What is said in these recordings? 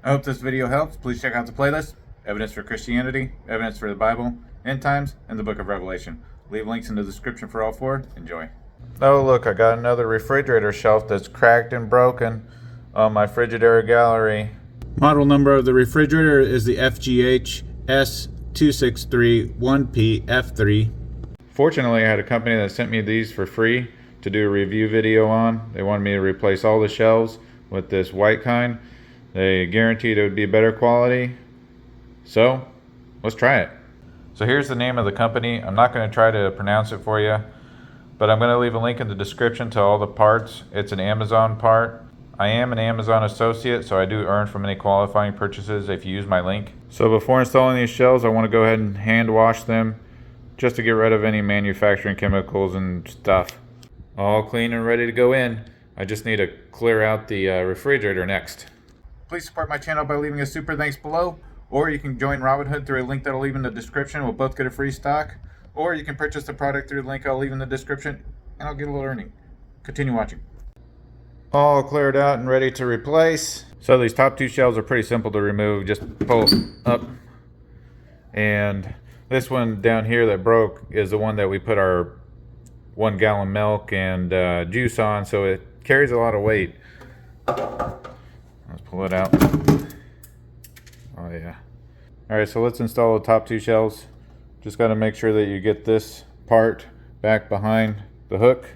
I hope this video helps. Please check out the playlist: Evidence for Christianity, Evidence for the Bible, End Times, and the Book of Revelation. Leave links in the description for all four. Enjoy. Oh look, I got another refrigerator shelf that's cracked and broken on my Frigidaire Gallery. Model number of the refrigerator is the FGH S2631PF3. Fortunately, I had a company that sent me these for free to do a review video on. They wanted me to replace all the shelves with this white kind. They guaranteed it would be better quality. So, let's try it. So here's the name of the company. I'm not going to try to pronounce it for you, but I'm going to leave a link in the description to all the parts. It's an Amazon part. I am an Amazon associate, so I do earn from any qualifying purchases if you use my link. So before installing these shelves, I want to go ahead and hand wash them just to get rid of any manufacturing chemicals and stuff. All clean and ready to go in. I just need to clear out the refrigerator next. Please support my channel by leaving a super thanks below, or you can join Robinhood through a link that I'll leave in the description. We'll both get a free stock, or you can purchase the product through the link I'll leave in the description, and I'll get a little earning. Continue watching. All cleared out and ready to replace. So these top two shelves are pretty simple to remove. Just pull up. And this one down here that broke is the one that we put our 1 gallon milk and juice on, so it carries a lot of weight. Let's pull it out. Oh yeah. Alright, so let's install the top two shelves. Just got to make sure that you get this part back behind the hook.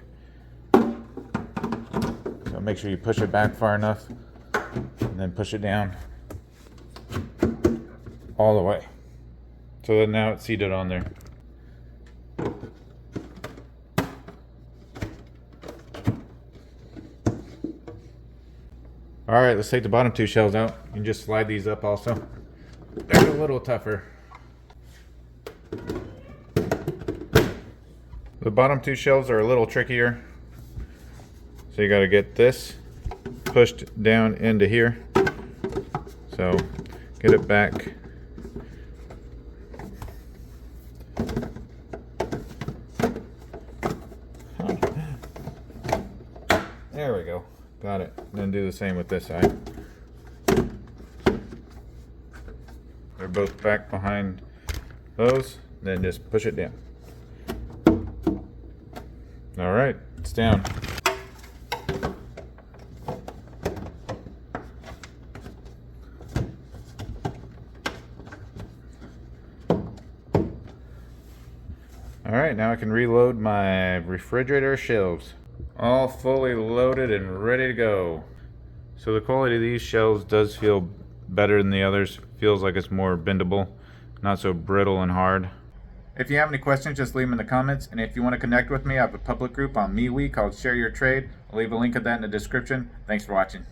So make sure you push it back far enough and then push it down all the way. So that now it's seated on there. Alright, let's take the bottom two shelves out. You can just slide these up also. They're a little tougher. The bottom two shelves are a little trickier. So you got to get this pushed down into here. So get it back. There we go. Got it. Then do the same with this side. They're both back behind those. Then just push it down. Alright, it's down. Alright, now I can reload my refrigerator shelves. All fully loaded and ready to go. So the quality of these shelves does feel better than the others. Feels like it's more bendable, not so brittle and hard. If you have any questions, just leave them in the comments. And if you want to connect with me, I have a public group on MeWe called Share Your Trade. I'll leave a link of that in the description. Thanks for watching.